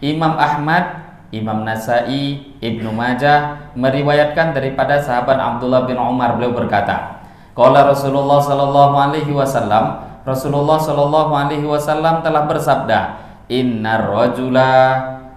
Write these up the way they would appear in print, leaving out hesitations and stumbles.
Imam Ahmad, Imam Nasai, Ibnu Majah meriwayatkan daripada sahabat Abdullah bin Umar, beliau berkata, qala Rasulullah sallallahu alaihi wasallam, Rasulullah sallallahu alaihi wasallam telah bersabda, innar rajula,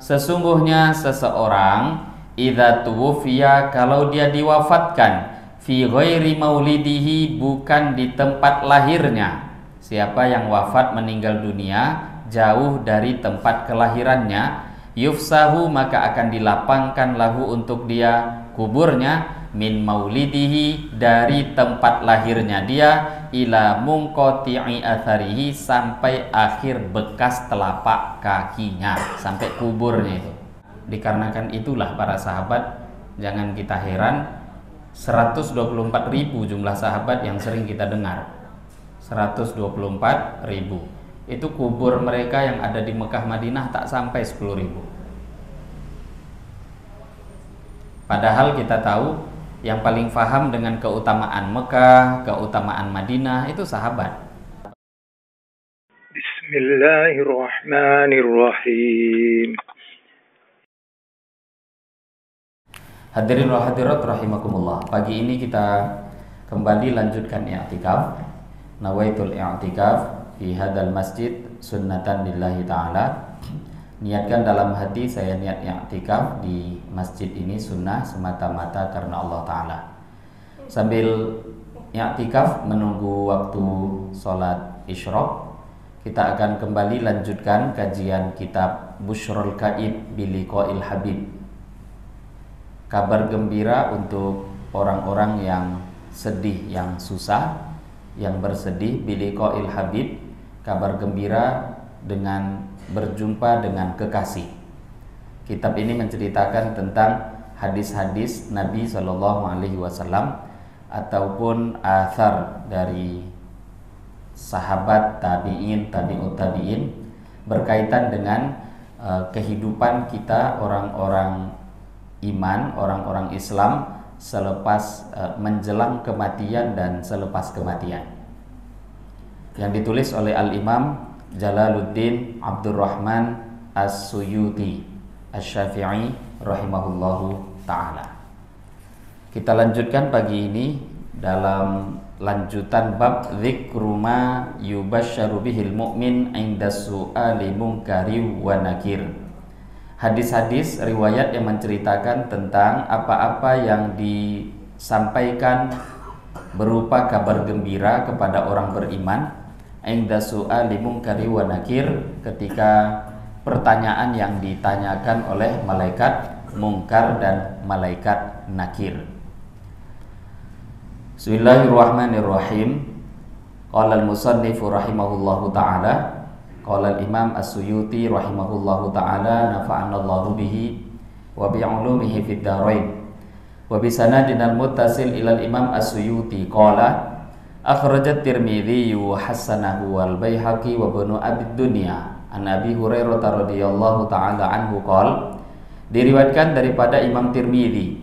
sesungguhnya seseorang, idza tuwfiya, kalau dia diwafatkan, fi ghairi maulidihi, bukan di tempat lahirnya. Siapa yang wafat meninggal dunia jauh dari tempat kelahirannya, yufsahu, maka akan dilapangkan lahu untuk dia kuburnya, min maulidihi, dari tempat lahirnya dia, ila munqati'i atharihi, sampai akhir bekas telapak kakinya, sampai kuburnya itu. Dikarenakan itulah para sahabat, jangan kita heran 124.000 jumlah sahabat yang sering kita dengar. 124.000 itu kubur mereka yang ada di Mekah Madinah tak sampai 10.000. Padahal kita tahu yang paling faham dengan keutamaan Mekah, keutamaan Madinah itu sahabat. Bismillahirrahmanirrahim. Hadirin wa hadirat rahimakumullah. Pagi ini kita kembali lanjutkan i'tikaf. Nawaitul i'tikaf fi hadzal masjid sunnatan lillahi ta'ala. Niatkan dalam hati, saya niat i'tikaf di masjid ini sunnah semata-mata karena Allah Ta'ala. Sambil i'tikaf menunggu waktu sholat isyraq, kita akan kembali lanjutkan kajian kitab Bushrul Kaib biliqa'il Habib. Kabar gembira untuk orang-orang yang sedih, yang susah, yang bersedih, biliqa'il Habib, kabar gembira dengan berjumpa dengan kekasih. Kitab ini menceritakan tentang hadis-hadis Nabi Shallallahu Alaihi Wasallam ataupun athar dari sahabat, tabi'in, tabi'ut tabi'in, berkaitan dengan kehidupan kita orang-orang iman, orang-orang Islam selepas menjelang kematian dan selepas kematian, yang ditulis oleh Al-Imam Jalaluddin Abdurrahman As-Suyuti Asy-Syafi'i rahimahullahu ta'ala. Kita lanjutkan pagi ini dalam lanjutan bab dzikru ma yubasyyaru bihil mu'min 'inda su'ali munkari wa nakir. Hadis-hadis riwayat yang menceritakan tentang apa-apa yang disampaikan berupa kabar gembira kepada orang beriman, inda su'ali munkari wa nakir, ketika pertanyaan yang ditanyakan oleh malaikat mungkar dan malaikat nakir. Bismillahirrahmanirrahim. Qala al-musannifu rahimahullahu ta'ala, qala al-imam as-Suyuti rahimahullahu ta'ala, nafa'anallahu bihi wa bi'ulumihi fid dharain. Wa bisanadin al-muttasil ila al-imam as-Suyuti qala akhrajat Tirmidzi wa hasanahu wal Baihaqi wa Ibnu Abi Dunya an Abi Hurairah radhiyallahu taala anhu qala, diriwayatkan daripada Imam Tirmidzi.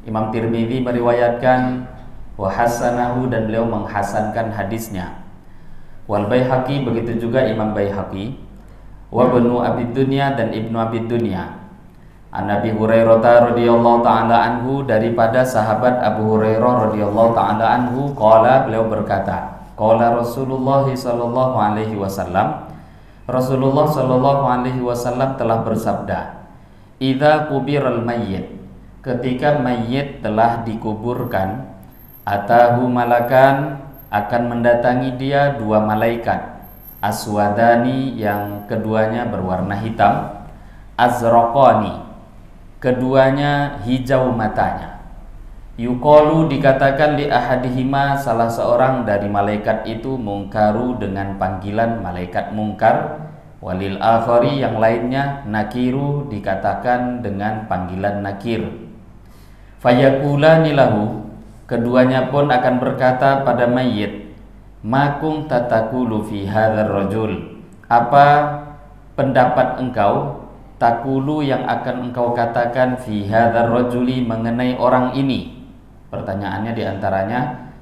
Imam Tirmidzi meriwayatkan wa hasanahu, dan beliau menghasankan hadisnya. Wal Baihaqi, begitu juga Imam Baihaqi. Wa Ibnu Abi Dunya, dan Ibnu Abi Dunya. An Abi Hurairah radhiyallahu taala anhu, daripada sahabat Abu Hurairah radhiyallahu taala anhu, qala, beliau berkata, qala Rasulullah sallallahu alaihi wasallam, Rasulullah sallallahu alaihi wasallam telah bersabda, idza qubiral mayyit, ketika mayit telah dikuburkan, atahu malakan, akan mendatangi dia dua malaikat, aswadani, yang keduanya berwarna hitam, azraqani, keduanya hijau matanya. Yuqalu, dikatakan, li ahadihima, salah seorang dari malaikat itu, mungkaru, dengan panggilan malaikat mungkar, walil akhari, yang lainnya, nakiru, dikatakan dengan panggilan nakir. Fayaqulani lahu, keduanya pun akan berkata pada mayit, makum tatakulu fi hadzal rajul, apa pendapat engkau, takulu, yang akan engkau katakan, fi hadzal rajuli, mengenai orang ini. Pertanyaannya diantaranya,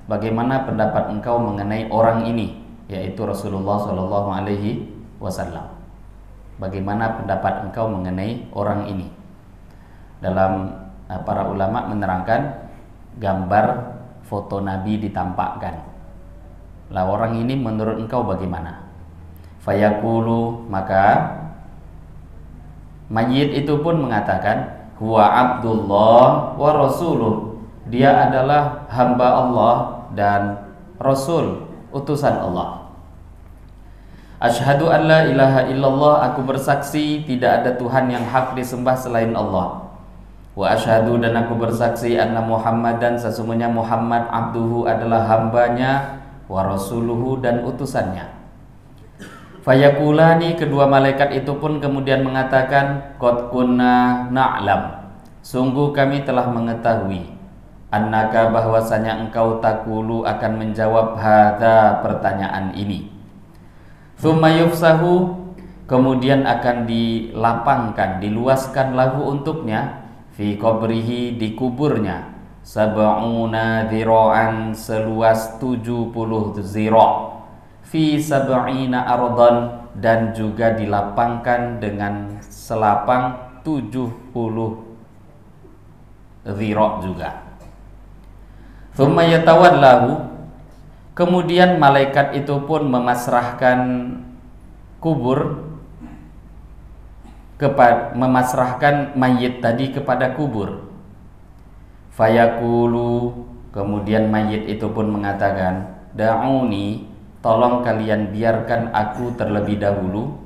bagaimana pendapat engkau mengenai orang ini, yaitu Rasulullah sallallahu alaihi wasallam. Bagaimana pendapat engkau mengenai orang ini? Dalam para ulama menerangkan gambar foto Nabi ditampakkan. Lah orang ini menurut engkau bagaimana? Fayaqulu, maka mayit itu pun mengatakan, huwa Abdullah wa rasuluh. Dia adalah hamba Allah dan Rasul, utusan Allah. Asyhadu an la ilaha illallah, aku bersaksi tidak ada Tuhan yang hak disembah selain Allah. Wa asyhadu, dan aku bersaksi anna Muhammadan, sesungguhnya Muhammad abduhu adalah hambanya, wa rasuluhu, dan utusannya. Fayakulani, kedua malaikat itu pun kemudian mengatakan, qad kunna na'lam, sungguh kami telah mengetahui, annaka, bahwasanya engkau takulu akan menjawab hadza, pertanyaan ini. Tsumma yufsahu, kemudian akan dilapangkan, diluaskan lahu untuknya, fi qabrihi, di kuburnya, sab'una dhira'an, seluas 70 zira', fi sab'ina ardan, dan juga dilapangkan dengan selapang 70 zira' juga. Tsumma yatawallahu, kemudian malaikat itu pun memasrahkan kubur, memasrahkan mayit tadi kepada kubur. Fayaqulu, kemudian mayit itu pun mengatakan, da'uni, tolong kalian biarkan aku terlebih dahulu,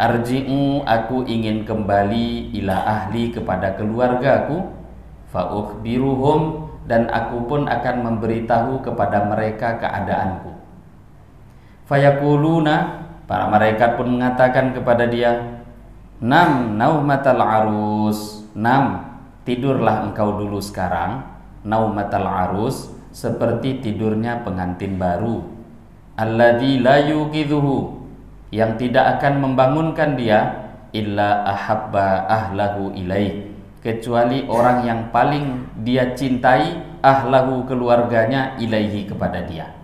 arji'u, aku ingin kembali, ila ahli, kepada keluargaku, fa'ukhbiruhum, dan aku pun akan memberitahu kepada mereka keadaanku. Fayaquluna, para malaikat pun mengatakan kepada dia, nam naumatal arus, nam, tidurlah engkau dulu sekarang, naumatal arus, seperti tidurnya pengantin baru, alladzi la yuqidhuhu, yang tidak akan membangunkan dia, illa ahabba ahlahu ilaih, kecuali orang yang paling dia cintai, ahlahu, keluarganya, ilaihi, kepada dia.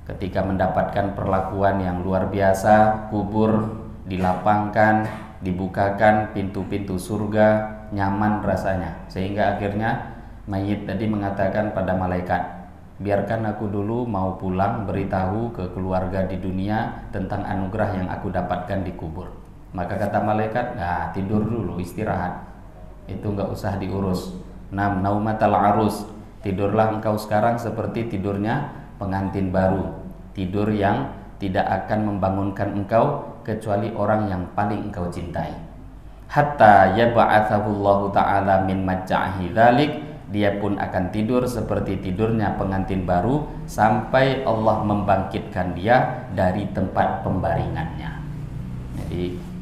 Ketika mendapatkan perlakuan yang luar biasa, kubur dilapangkan, dibukakan pintu-pintu surga, nyaman rasanya, sehingga akhirnya mayit tadi mengatakan pada malaikat, biarkan aku dulu mau pulang beritahu ke keluarga di dunia tentang anugerah yang aku dapatkan di kubur. Maka kata malaikat, nah tidur dulu, istirahat, itu nggak usah diurus. Naumatal arus, tidurlah engkau sekarang seperti tidurnya pengantin baru, tidur yang tidak akan membangunkan engkau kecuali orang yang paling engkau cintai. Hatta yab'atsahullahu ta'ala min majjahi dzalik, dia pun akan tidur seperti tidurnya pengantin baru sampai Allah membangkitkan dia dari tempat pembaringannya. Jadi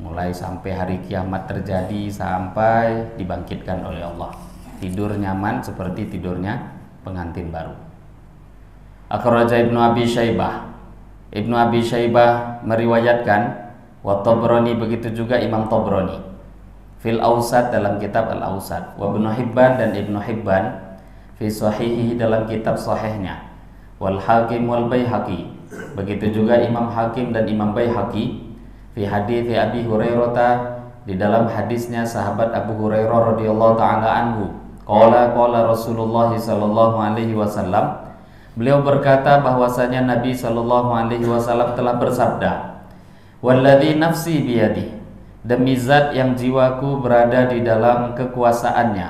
mulai sampai hari kiamat terjadi sampai dibangkitkan oleh Allah, tidur nyaman seperti tidurnya pengantin baru. Akhraja Ibnu Abi Syaibah, Ibnu Abi Syaibah meriwayatkan, wa Tabrani, begitu juga Imam Tabrani, fil Awsat, dalam kitab Al-Awsat, wa Ibnu Hibban, dan Ibnu Hibban fi Sahihi, dalam kitab sahihnya, wal Hakim wal Baihaqi, begitu juga Imam Hakim dan Imam Baihaqi fi hadits Abi Hurairah, di dalam hadisnya sahabat Abu Hurairah radhiyallahu taala anhu, qala Rasulullah sallallahu alaihi wasallam, beliau berkata bahwasanya Nabi sallallahu alaihi wasallam telah bersabda, walladzi nafsi biyadi, demi zat yang jiwaku berada di dalam kekuasaannya,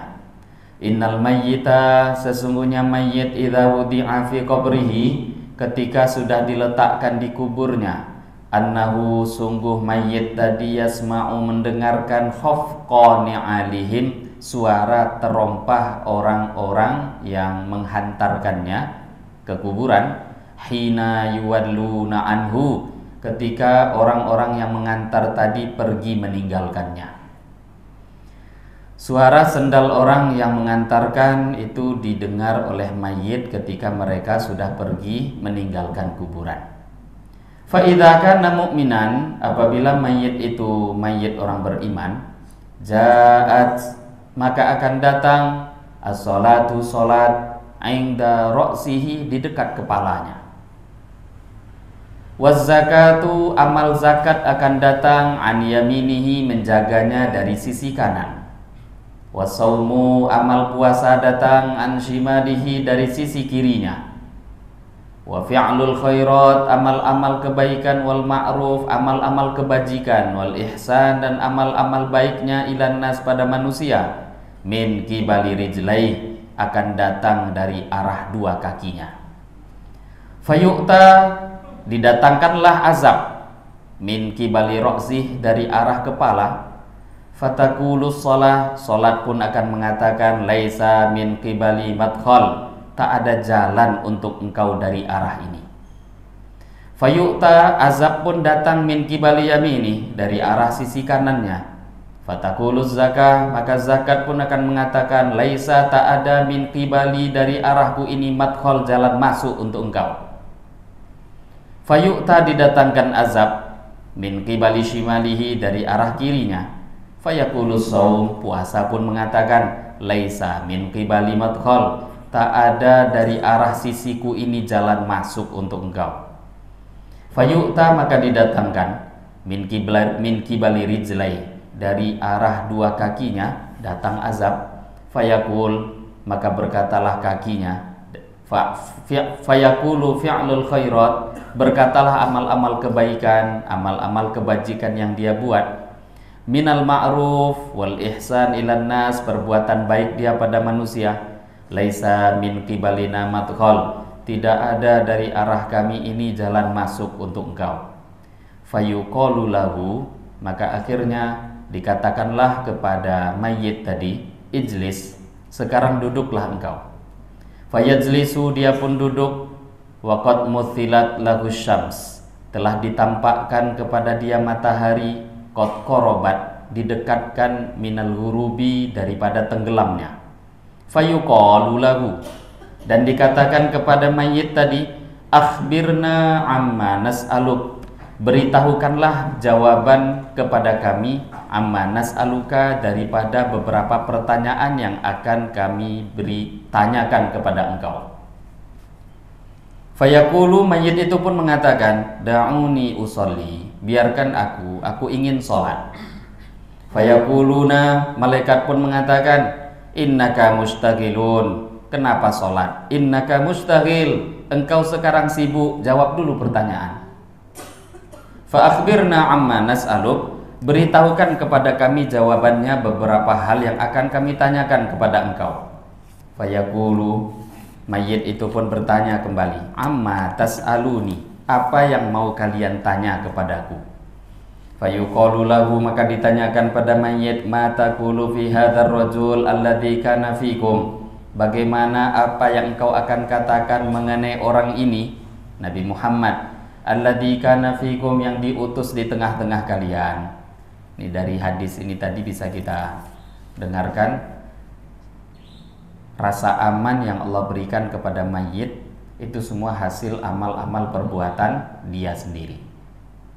innal mayyita, sesungguhnya mayyit, idza wudi'a fi qabrihi, ketika sudah diletakkan di kuburnya, annahu, sungguh mayit tadi, yasma'u, mendengarkan, khafqani alihim, suara terompah orang-orang yang menghantarkannya ke kuburan, hina yuwalluna anhu, ketika orang-orang yang mengantar tadi pergi meninggalkannya. Suara sendal orang yang mengantarkan itu didengar oleh mayit ketika mereka sudah pergi meninggalkan kuburan. Fa idza kana mu'minan, apabila mayit itu mayit orang beriman, ja'at, maka akan datang as-salatu, salat, inda ra'sihi, di dekat kepalanya. Waz zakatu, amal zakat akan datang an yaminihi, menjaganya dari sisi kanan. Wasaumu, amal puasa datang an shimalihi, dari sisi kirinya. Wa fi'lul khairat, amal-amal kebaikan, wal ma'ruf, amal-amal kebajikan, wal ihsan, dan amal-amal baiknya, ilan nas, pada manusia, min kibali rijlai, akan datang dari arah dua kakinya. Fayu'ta, didatangkanlah azab, min kibali ro'zih, dari arah kepala. Fatakulus sholah, sholat pun akan mengatakan, laisa min kibali madkhal, tak ada jalan untuk engkau dari arah ini. Fayu'ta, azab pun datang min kibali yamini, dari arah sisi kanannya. Fatakulus zakah, maka zakat pun akan mengatakan, laisa, tak ada min kibali, dari arahku ini, madkhal, jalan masuk untuk engkau. Fayu'ta, didatangkan azab min kibali shimalihi, dari arah kirinya. Fayakulus saum, puasa pun mengatakan, laisa min kibali madkhal, tak ada dari arah sisiku ini jalan masuk untuk engkau. Fayu'ta, maka didatangkan min kibali rijlai, dari arah dua kakinya datang azab. Fayakul, maka berkatalah kakinya, fayakulu fi'lul khairat, berkatalah amal-amal kebaikan, amal-amal kebajikan yang dia buat. Minal ma'ruf wal ihsan ilan nas, perbuatan baik dia pada manusia. Laisa min qibalina madkhal, tidak ada dari arah kami ini jalan masuk untuk engkau. Fayuqalu lahu, maka akhirnya dikatakanlah kepada mayit tadi, ijlis, sekarang duduklah engkau. Fayajlisu, dia pun duduk. Waqad muthilat lahu syams, telah ditampakkan kepada dia matahari. Qad qarabat, didekatkan, minal ghurubi, daripada tenggelamnya. Fayuqalu lahu, dan dikatakan kepada mayit tadi, akhbirna amma nas'aluk, beritahukanlah jawaban kepada kami, amma nas'aluka, daripada beberapa pertanyaan yang akan kami tanyakan kepada engkau. Fayaqulu, mayit itu pun mengatakan, da'uni usolli, biarkan aku ingin sholat. Fayaquluna, malaikat pun mengatakan, innaka mustaghilun, kenapa sholat? Innaka mustaghil, engkau sekarang sibuk, jawab dulu pertanyaan. Fa akhbirna amma nas'aluk, beritahukan kepada kami jawabannya beberapa hal yang akan kami tanyakan kepada engkau. Fayaqulu, mayit itu pun bertanya kembali, amma tas'aluni, apa yang mau kalian tanya kepadaku? Fayuqalu lahu, maka ditanyakan pada mayit, ma taqulu fi hadzal rajul alladzi kana fikum, bagaimana, apa yang engkau akan katakan mengenai orang ini, Nabi Muhammad, alladzi kana fikum, yang diutus di tengah-tengah kalian. Ini dari hadis ini tadi bisa kita dengarkan rasa aman yang Allah berikan kepada mayit itu semua hasil amal-amal perbuatan dia sendiri.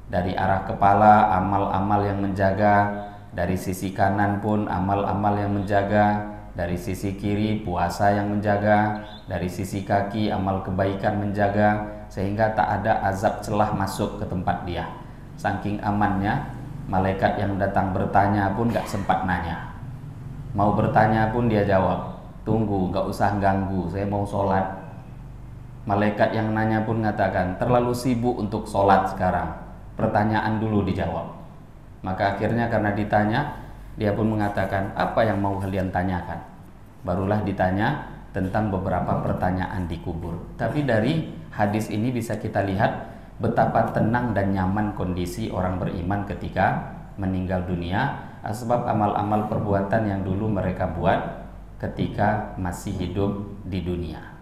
Dari arah kepala, amal-amal yang menjaga, dari sisi kanan pun amal-amal yang menjaga, dari sisi kiri puasa yang menjaga, dari sisi kaki amal kebaikan menjaga, sehingga tak ada azab celah masuk ke tempat dia. Saking amannya, malaikat yang datang bertanya pun gak sempat nanya. Mau bertanya pun dia jawab, tunggu, gak usah ganggu, saya mau sholat. Malaikat yang nanya pun mengatakan, terlalu sibuk untuk sholat sekarang, pertanyaan dulu dijawab. Maka akhirnya karena ditanya, dia pun mengatakan, apa yang mau kalian tanyakan? Barulah ditanya tentang beberapa pertanyaan di kubur. Tapi dari hadis ini bisa kita lihat betapa tenang dan nyaman kondisi orang beriman ketika meninggal dunia, sebab amal-amal perbuatan yang dulu mereka buat ketika masih hidup di dunia.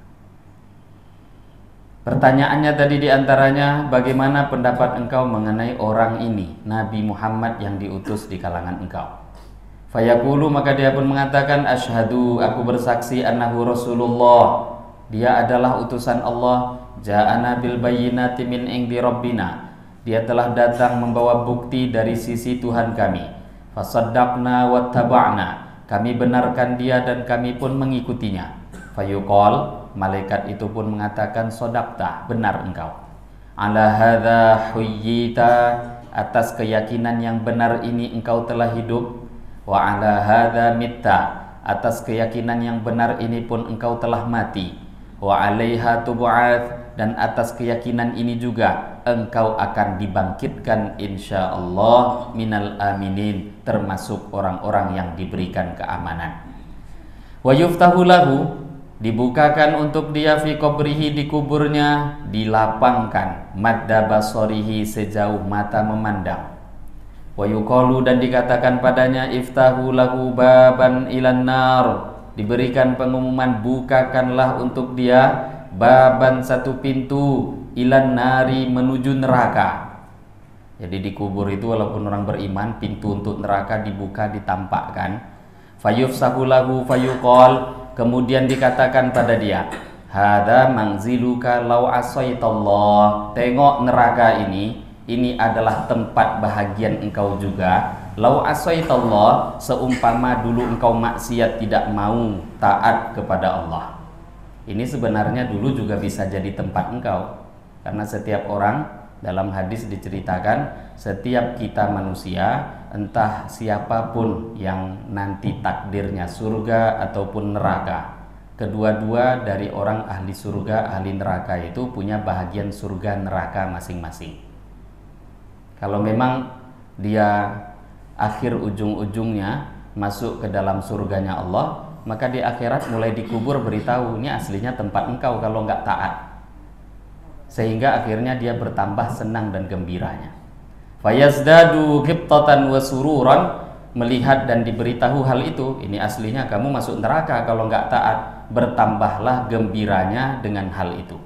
Pertanyaannya tadi diantaranya, bagaimana pendapat engkau mengenai orang ini, Nabi Muhammad yang diutus di kalangan engkau? Fayaqulu, maka dia pun mengatakan, asyhadu, aku bersaksi, annahu Rasulullah, dia adalah utusan Allah, ja'ana bil bayyinati min indi rabbina, dia telah datang membawa bukti dari sisi Tuhan kami. Fasaddaqna wattaba'na, kami benarkan dia dan kami pun mengikutinya. Fayuqal, malaikat itu pun mengatakan, sodakta, benar engkau. ala hadza huyyita, atas keyakinan yang benar ini engkau telah hidup, wa ala hadza mitta, atas keyakinan yang benar ini pun engkau telah mati, wa alaiha tub'ats, dan atas keyakinan ini juga engkau akan dibangkitkan insyaallah minal aminin, termasuk orang-orang yang diberikan keamanan. Wa yuftahu lahu, dibukakan untuk dia fi qabrihi, di kuburnya, dilapangkan madda basarihi, sejauh mata memandang. Wa yuqalu, dan dikatakan padanya iftahu lahu baban ilan nar, diberikan pengumuman bukakanlah untuk dia baban, satu pintu, ilan nari, menuju neraka. Jadi di kubur itu walaupun orang beriman, pintu untuk neraka dibuka, ditampakkan. Fayufsahu lahu fayuqal, kemudian dikatakan pada dia, hadza manziluka law asaitallah, tengok neraka ini adalah tempat bahagian engkau juga. Law asaitallah, seumpama dulu engkau maksiat, tidak mau taat kepada Allah. Ini sebenarnya dulu juga bisa jadi tempat engkau, karena setiap orang, dalam hadis diceritakan, setiap kita manusia, entah siapapun yang nanti takdirnya surga ataupun neraka, kedua-dua dari orang ahli surga, ahli neraka itu punya bahagian surga neraka masing-masing. Kalau memang dia akhir ujung-ujungnya masuk ke dalam surganya Allah, maka di akhirat mulai dikubur beritahu, ini aslinya tempat engkau kalau nggak taat, sehingga akhirnya dia bertambah senang dan gembiranya. Fayazdadu ghibtatan wa sururan, melihat dan diberitahu hal itu, ini aslinya kamu masuk neraka kalau nggak taat, bertambahlah gembiranya dengan hal itu.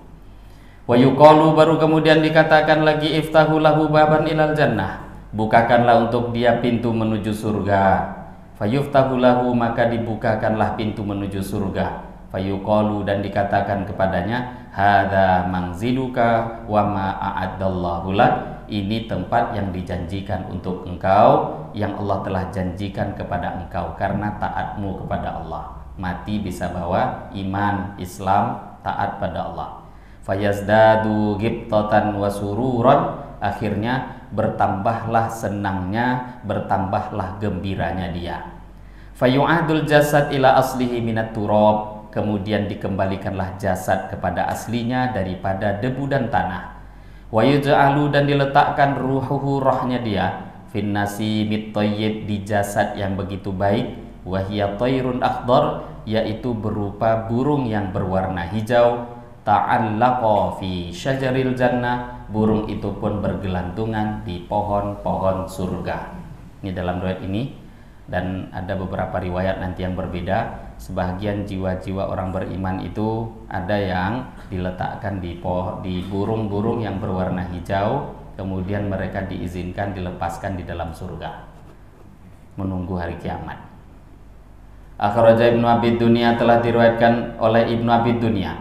Wa yuqalu, baru kemudian dikatakan lagi, iftahu lahu baban ilal jannah, bukakanlah untuk dia pintu menuju surga. Fayuftahu lahu, maka dibukakanlah pintu menuju surga. Fayuqalu, dan dikatakan kepadanya, hadza manziluka wa ma a'addallahu lak, ini tempat yang dijanjikan untuk engkau, yang Allah telah janjikan kepada engkau karena taatmu kepada Allah. Mati bisa bawa iman, Islam, taat pada Allah. Fayazdadu ghibtatan wa sururan, akhirnya bertambahlah senangnya, bertambahlah gembiranya dia. Fayu'adul jasad ila aslihi minat turab, kemudian dikembalikanlah jasad kepada aslinya daripada debu dan tanah. Wa yuj'alu, dan diletakkan ruhuhu, rohnya dia, fin nasimit thayyib, di jasad yang begitu baik, wa hiya thayrun akhdar, yaitu berupa burung yang berwarna hijau, ta'allaqa fi syajaril jannah, burung itu pun bergelantungan di pohon-pohon surga. Ini dalam riwayat ini, dan ada beberapa riwayat nanti yang berbeda. Sebagian jiwa-jiwa orang beriman itu ada yang diletakkan di burung-burung yang berwarna hijau, kemudian mereka diizinkan dilepaskan di dalam surga menunggu hari kiamat. Akhraja Ibnu Abi Dunya, telah diriwayatkan oleh Ibnu Abi Dunya.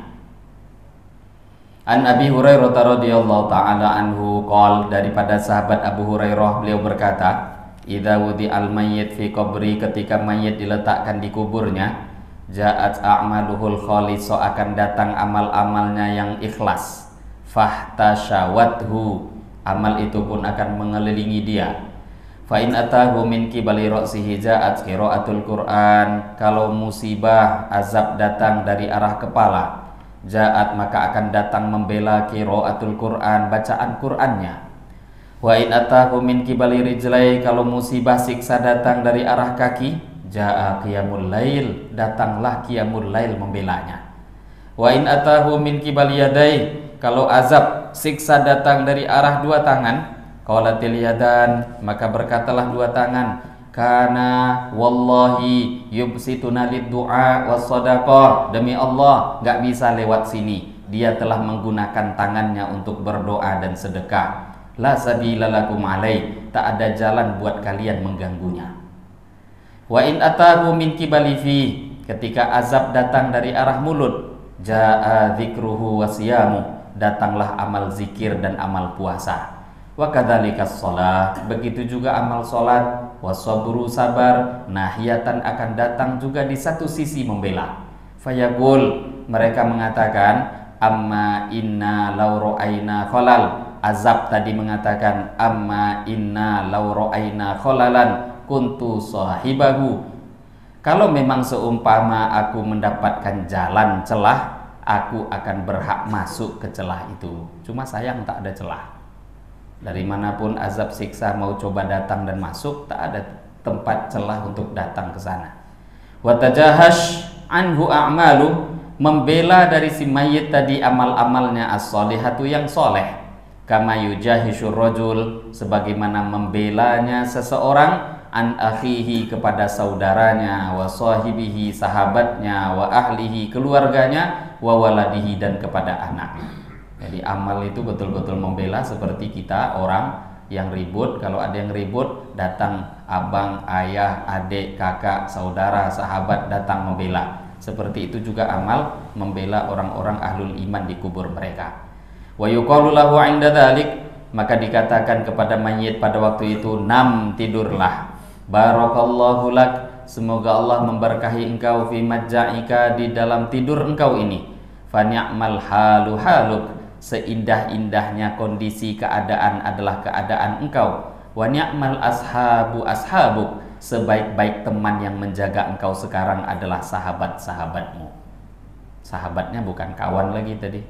An Abi Hurairah radhiyallahu taala anhu qol, daripada sahabat Abu Hurairah, beliau berkata, idza wudi al mayyit fi qabri, ketika mayit diletakkan di kuburnya, ja'at a'maluhul khaliso, akan datang amal-amalnya yang ikhlas, fahtashawathu, amal itu pun akan mengelilingi dia. Fa in atahu min qibali ra'sihi ja'at qiraatul Qur'an, kalau musibah azab datang dari arah kepala, ja'at, maka akan datang membela qiraatul Qur'an, bacaan Qur'annya. Wa in atahu min qibali rijlai, kalau musibah siksa datang dari arah kaki, ja'a qiyamul lail, datanglah qiyamul lail membelanya. Wa in atahu min qibali yadai, kalau azab siksa datang dari arah dua tangan, qalatil yadan, maka berkatalah dua tangan, kana wallahi yubsituna lid du'a was sadaqah, demi Allah enggak bisa lewat sini, dia telah menggunakan tangannya untuk berdoa dan sedekah. La sabila lakum alai, tak ada jalan buat kalian mengganggunya. Wa in atahu min qibali fi, ketika azab datang dari arah mulut, jaa dzikruhu wa siyamu, datanglah amal zikir dan amal puasa. Wa kadzalikas shalah, begitu juga amal salat, wasabru, sabar, nahiyatan, akan datang juga di satu sisi membela. Fayaqul, mereka mengatakan, amma inna law ra'aina khalal. Azab tadi mengatakan amma inna law ra'aina khalalan kuntu sahibahu. Kalau memang seumpama aku mendapatkan jalan celah, aku akan berhak masuk ke celah itu. Cuma sayang tak ada celah. Dari manapun azab siksa mau coba datang dan masuk, tak ada tempat celah untuk datang ke sana. Wa tajahash anhu a'malu, membela dari si mayit tadi amal-amalnya as-solihatu yang soleh. Kama yujahishur rajul, sebagaimana membelanya seseorang an akhihi kepada saudaranya, wa sahibihi sahabatnya, wa ahlihi keluarganya, wa waladihi dan kepada anaknya. Jadi amal itu betul-betul membela, seperti kita orang yang ribut. Kalau ada yang ribut, datang abang, ayah, adik, kakak, saudara, sahabat datang membela. Seperti itu juga amal membela orang-orang ahlul iman di kubur mereka. Wa yuqalu lahu 'inda dzalik, maka dikatakan kepada mayit pada waktu itu, nam, tidurlah. Barakallahu lak, semoga Allah memberkahi engkau fi majja'ika, di dalam tidur engkau ini. Fa ni'mal halu haluk, seindah-indahnya kondisi keadaan adalah keadaan engkau. Wa ni'mal ashabu ashabuk, sebaik-baik teman yang menjaga engkau sekarang adalah sahabat-sahabatmu. Sahabatnya bukan kawan lagi tadi.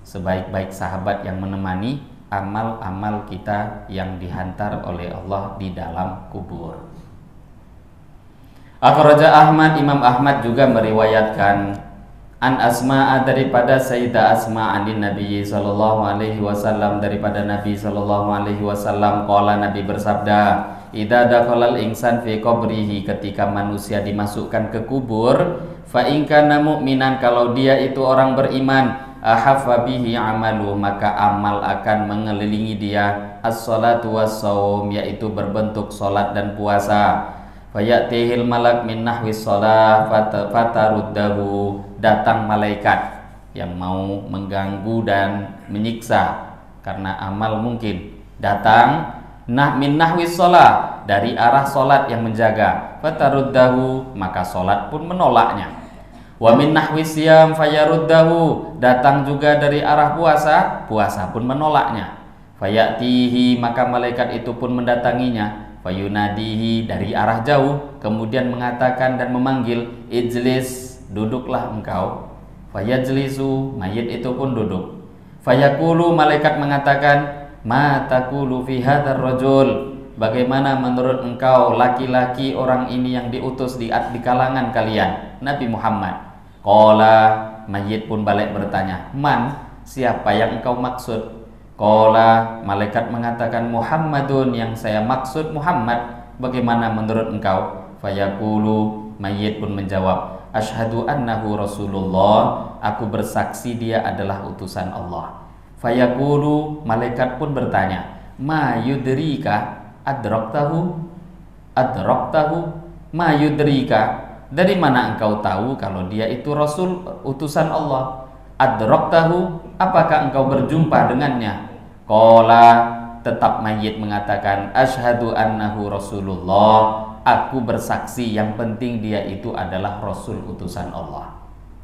Sebaik-baik sahabat yang menemani amal-amal kita yang dihantar oleh Allah di dalam kubur. Akhraja Ahmad, Imam Ahmad juga meriwayatkan an Asma, daripada Sayyidah Asma, anin Nabi sallallahu alaihi wasallam, daripada Nabi sallallahu alaihi wasallam, qala, Nabi bersabda, idza dakhalal insan fi qabrihi, ketika manusia dimasukkan ke kubur, fa in kana mu'minan, kalau dia itu orang beriman, ahaffa bihi amalu, maka amal akan mengelilingi dia, as-salatu was-shaum, yaitu berbentuk salat dan puasa. Fayatihil malak min nahwis shalah fataruddahu, datang malaikat yang mau mengganggu dan menyiksa karena amal mungkin, datang min nahwis shalah, dari arah salat yang menjaga, fataruddahu, maka salat pun menolaknya. Wa min nahwis siyam fayaruddahu, datang juga dari arah puasa, puasa pun menolaknya. Fayatihi, maka malaikat itu pun mendatanginya. Fayunadihi, dari arah jauh, kemudian mengatakan dan memanggil, ijlis, duduklah engkau. Fayajlisu, mayit itu pun duduk. Fayaqulu, malaikat mengatakan, ma taqulu fi hadzal rajul, bagaimana menurut engkau laki-laki orang ini yang diutus di kalangan kalian, Nabi Muhammad. Qala, mayit pun balik bertanya, man, siapa yang engkau maksud? Qala, malaikat mengatakan, Muhammadun, yang saya maksud Muhammad. Bagaimana menurut engkau? Fayaqulu, mayit pun menjawab, asyhadu annahu Rasulullah, aku bersaksi dia adalah utusan Allah. Fayaqulu, malaikat pun bertanya, ma yudrika adraktahu, ma yudrika, dari mana engkau tahu kalau dia itu Rasul utusan Allah? Adraktahu, apakah engkau berjumpa dengannya? Qala, tetap mayit mengatakan, asyhadu annahu Rasulullah, aku bersaksi yang penting dia itu adalah Rasul utusan Allah.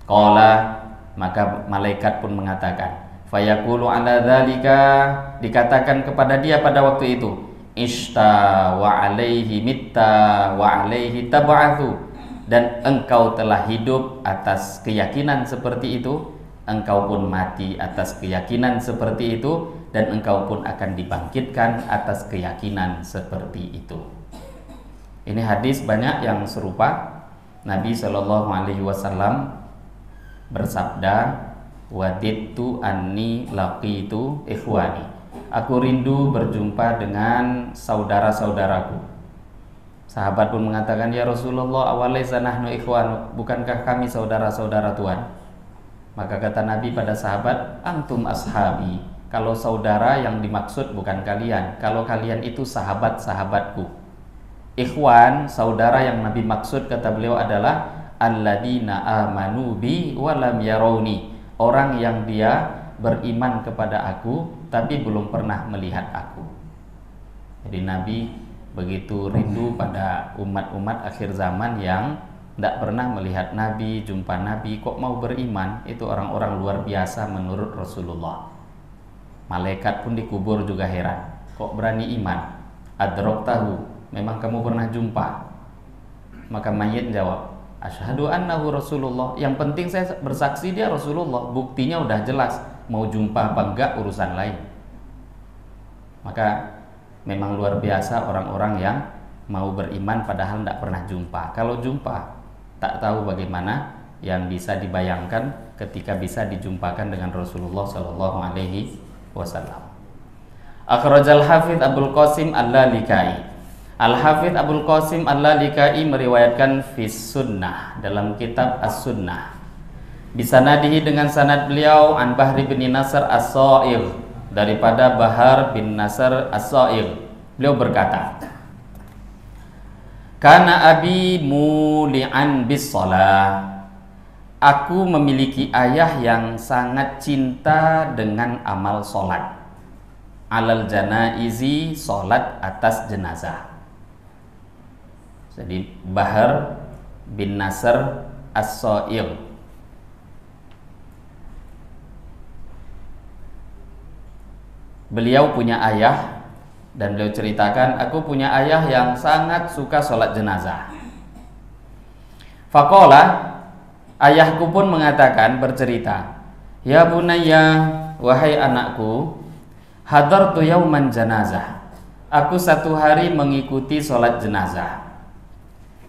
Qala, maka malaikat pun mengatakan, fayaqulu ala dzalika, dikatakan kepada dia pada waktu itu, ishta wa alaihi mitta wa alaihi tab'atsu, dan engkau telah hidup atas keyakinan seperti itu, engkau pun mati atas keyakinan seperti itu, dan engkau pun akan dibangkitkan atas keyakinan seperti itu. Ini hadis banyak yang serupa. Nabi Shallallahu Alaihi Wasallam bersabda, wadidtu anni laqitu ikhwani, aku rindu berjumpa dengan saudara-saudaraku. Sahabat pun mengatakan, ya Rasulullah, awalaysa nahnu ikhwan, bukankah kami saudara-saudara Tuhan? Maka kata Nabi pada sahabat, antum ashabi, kalau saudara yang dimaksud bukan kalian, kalau kalian itu sahabat-sahabatku. Ikhwan, saudara yang Nabi maksud kata beliau adalah alladina amanu bi walam yarawni, orang yang dia beriman kepada aku tapi belum pernah melihat aku. Jadi Nabi begitu rindu pada umat-umat akhir zaman yang tidak pernah melihat Nabi, jumpa Nabi, kok mau beriman? Itu orang-orang luar biasa menurut Rasulullah. Malaikat pun dikubur juga heran, kok berani iman? Adrok tahu, memang kamu pernah jumpa? Maka mayit jawab, asyhadu annahu Rasulullah. Yang penting saya bersaksi dia Rasulullah. Buktinya udah jelas, mau jumpa apa enggak urusan lain. Maka memang luar biasa orang-orang yang mau beriman padahal tidak pernah jumpa. Kalau jumpa, tak tahu bagaimana yang bisa dibayangkan ketika bisa dijumpakan dengan Rasulullah Shallallahu Alaihi Wasallam. Akhrajal Hafidz Abul Qasim Al-Lalikai. Al-Hafidz Abul Qasim Al-Lalikai meriwayatkan fis sunnah, dalam kitab As-Sunnah, bisanadihi dengan sanad beliau an Bahri bin Nasr As-Sa'ir, daripada Bahar bin Nasr As-Sa'ir. Beliau berkata, Kana abi muli'an bis shalah. Aku memiliki ayah yang sangat cinta dengan amal solat. Alal janaizi, solat atas jenazah. Jadi Bahar bin Nasr As-Sa'ir. Beliau punya ayah, dan beliau ceritakan, aku punya ayah yang sangat suka sholat jenazah. Faqala, ayahku pun mengatakan, bercerita, ya bunayya, wahai anakku, hadartu yauman janazah. Aku satu hari mengikuti sholat jenazah.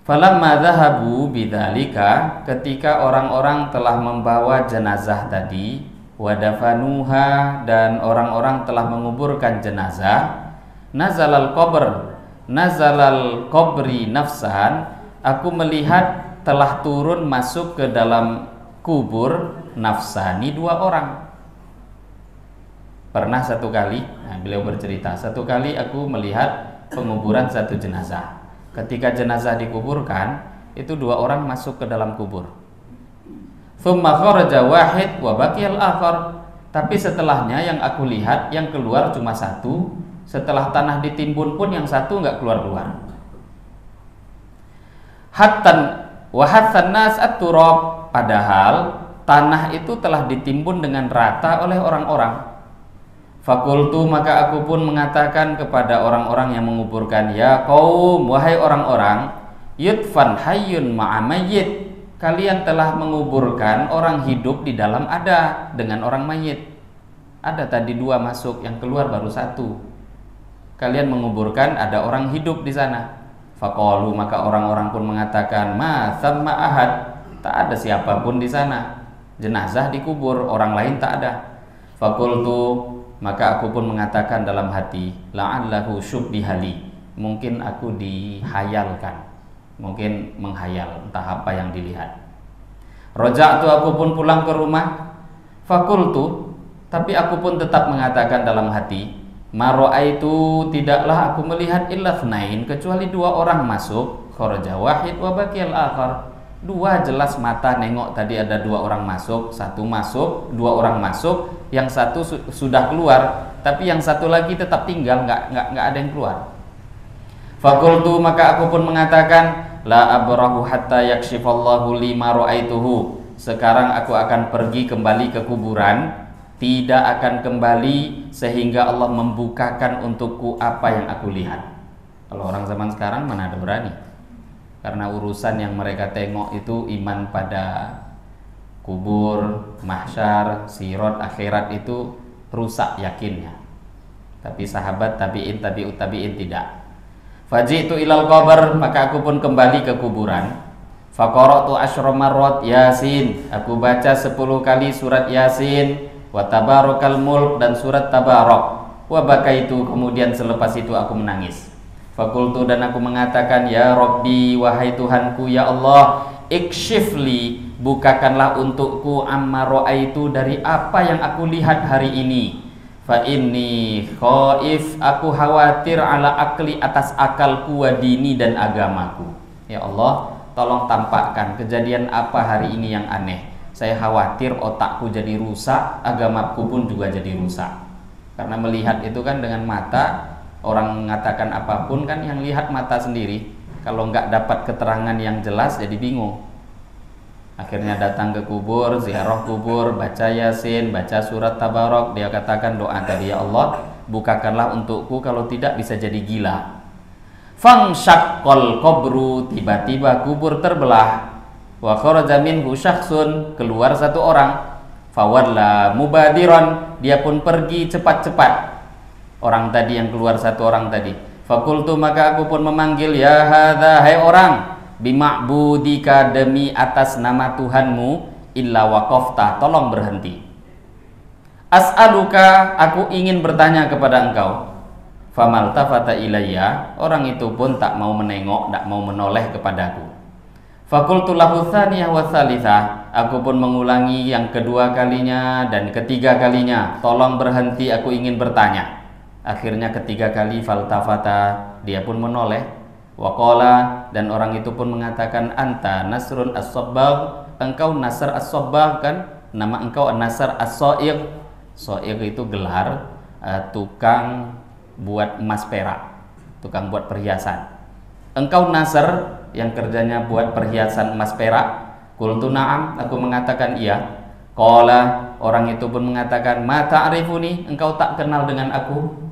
Falamma dhahabu bidzalika, ketika orang-orang telah membawa jenazah tadi, wadafanuha, dan orang-orang telah menguburkan jenazah, nazalal qabri nafsan, aku melihat telah turun masuk ke dalam kubur nafsani, dua orang. Pernah satu kali, beliau bercerita, satu kali aku melihat penguburan satu jenazah. Ketika jenazah dikuburkan, itu dua orang masuk ke dalam kubur. Tsumma kharaja wahid wa baqiyal akhar. Tapi setelahnya yang aku lihat, yang keluar cuma satu. Setelah tanah ditimbun pun yang satu nggak keluar-keluar. Hattan nas at-turab, padahal tanah itu telah ditimbun dengan rata oleh orang-orang. Fakultu, maka aku pun mengatakan kepada orang-orang yang menguburkan, ya qaum, wahai orang-orang, yudfan hayyun ma'amayyit, kalian telah menguburkan orang hidup di dalam ada dengan orang mayit. Ada tadi dua masuk, yang keluar baru satu. Kalian menguburkan ada orang hidup di sana. Faqalu, maka orang-orang pun mengatakan, ma thamma ahad, tak ada siapapun di sana. Jenazah dikubur, orang lain tak ada. Fakultu, maka aku pun mengatakan dalam hati, la'allahu syubbihali, mungkin aku dihayalkan, mungkin menghayal, entah apa yang dilihat. Roja'tu, aku pun pulang ke rumah. Fakultu, tapi aku pun tetap mengatakan dalam hati, maro'aitu, tidaklah aku melihat illa thnain, kecuali dua orang masuk. Kharaja wahid wa baqiyal akhar, dua jelas mata nengok tadi ada dua orang masuk, satu masuk, dua orang masuk, yang satu sudah keluar, tapi yang satu lagi tetap tinggal, nggak ada yang keluar. Fakultu, maka aku pun mengatakan, la abrahu hatta yakshifallahu li ma ra'aituhu, sekarang aku akan pergi kembali ke kuburan, tidak akan kembali sehingga Allah membukakan untukku apa yang aku lihat. Kalau orang zaman sekarang mana ada berani, karena urusan yang mereka tengok itu iman pada kubur, mahsyar, sirat, akhirat itu rusak yakinnya. Tapi sahabat tabi'in, tabi'ut tabi'in tidak. Faji'tu ilal qabr, maka aku pun kembali ke kuburan. Faqara'tu asyra marrat Yasin, aku baca 10 kali surat Yasin, wa tabarakal mulk, dan surat Tabarak. Wa bakaitu, kemudian selepas itu aku menangis. Fakultu, dan aku mengatakan, ya Rabbi, wahai Tuhanku, ya Allah, ikshifli, bukakanlah untukku amma ra'aitu, dari apa yang aku lihat hari ini. Fa inni khaif, aku khawatir ala akli, atas akalku, wa dini, dan agamaku. Ya Allah, tolong tampakkan kejadian apa hari ini yang aneh. Saya khawatir otakku jadi rusak, agamaku pun juga jadi rusak. Karena melihat itu kan dengan mata, orang mengatakan apapun kan yang lihat mata sendiri. kalau nggak dapat keterangan yang jelas jadi bingung. Akhirnya datang ke kubur, ziarah kubur, baca Yasin, baca surat Tabarok. Dia katakan doa tadi, ya Allah, bukakanlah untukku, kalau tidak bisa jadi gila. Fangsyaqqal qabru, tiba-tiba kubur terbelah. Wa kharaja minhu syakhsun, keluar satu orang. Fawalla mubadiran, dia pun pergi cepat-cepat. Orang tadi yang keluar satu orang tadi. Fakultu, maka aku pun memanggil, ya hadza, hai orang, bima'budika, demi atas nama Tuhanmu, illa waqafta, tolong berhenti. As'aluka, aku ingin bertanya kepada engkau. Famaltafata ilayya, orang itu pun tak mau menengok, tak mau menoleh kepadaku. Fakultu lahu tsaniyah wa tsalitsah, aku pun mengulangi yang kedua kalinya dan ketiga kalinya, tolong berhenti, aku ingin bertanya. Akhirnya ketiga kali, faltafata, dia pun menoleh. Waqala, dan orang itu pun mengatakan, anta Nasrun as-Sabbagh, engkau Nasr as-Sabbagh kan? Nama engkau Nasr as-Saigh. Saigh itu gelar tukang buat emas perak, tukang buat perhiasan. Engkau Nasr yang kerjanya buat perhiasan emas perak? Qultu na'am, aku mengatakan iya. Qala, orang itu pun mengatakan, ma ta'rifuni, engkau tak kenal dengan aku?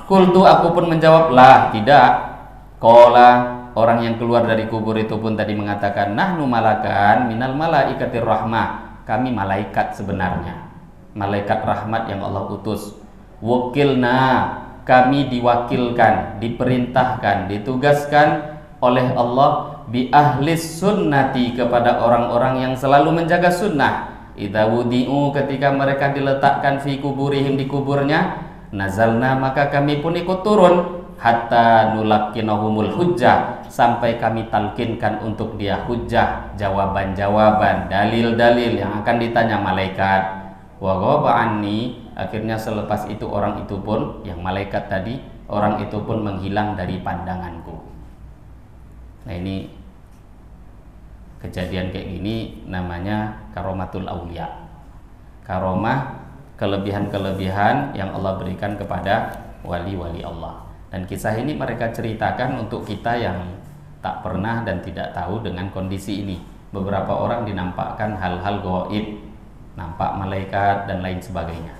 Qultu, aku pun menjawab, lah, tidak. Qala, orang yang keluar dari kubur itu pun tadi mengatakan, nahnu malakan minal malaikatir rahmah, kami malaikat sebenarnya, malaikat rahmat yang Allah utus. Wukilna, kami diwakilkan, diperintahkan, ditugaskan oleh Allah bi ahlis sunnati, kepada orang-orang yang selalu menjaga sunnah. Idza wudi'u, ketika mereka diletakkan fi kuburihim, di kuburnya, nazalna, maka kami pun ikut turun, hatta nulakkinahumul hujjah, sampai kami talkinkan untuk dia hujjah, jawaban-jawaban, dalil-dalil yang akan ditanya malaikat. Wa ghaba anni, akhirnya selepas itu orang itu pun, yang malaikat tadi, orang itu pun menghilang dari pandanganku. Nah, ini kejadian kayak gini namanya karomatul aulia, karomah, kelebihan-kelebihan yang Allah berikan kepada wali-wali Allah. Dan kisah ini mereka ceritakan untuk kita yang tak pernah dan tidak tahu dengan kondisi ini. Beberapa orang dinampakkan hal-hal gaib, nampak malaikat dan lain sebagainya.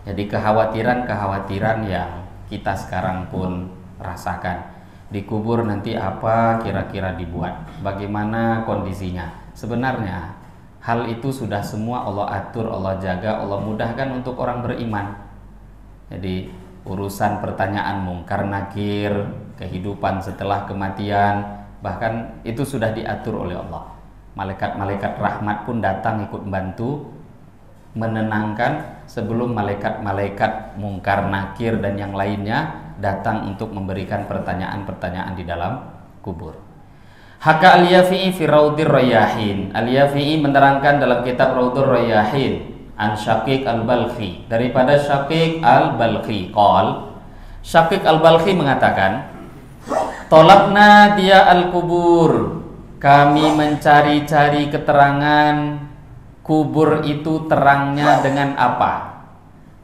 Jadi kekhawatiran-kekhawatiran yang kita sekarang pun rasakan. Di kubur nanti apa kira-kira dibuat, bagaimana kondisinya. Sebenarnya hal itu sudah semua Allah atur, Allah jaga, Allah mudahkan untuk orang beriman. Jadi urusan pertanyaan mungkar nakir, kehidupan setelah kematian, bahkan itu sudah diatur oleh Allah. Malaikat-malaikat rahmat pun datang ikut bantu menenangkan sebelum malaikat-malaikat mungkar nakir dan yang lainnya datang untuk memberikan pertanyaan-pertanyaan di dalam kubur. Haka al-Yafi'i fi Raudhir Rayyahin. Al-Yafi'i menerangkan dalam kitab Raudhur Rayyahin an Syaqiq al-Balkhi, daripada Syaqiq al-Balkhi. Qal, Syaqiq al-Balkhi mengatakan, tolakna dia al-kubur, kami mencari-cari keterangan kubur itu terangnya dengan apa.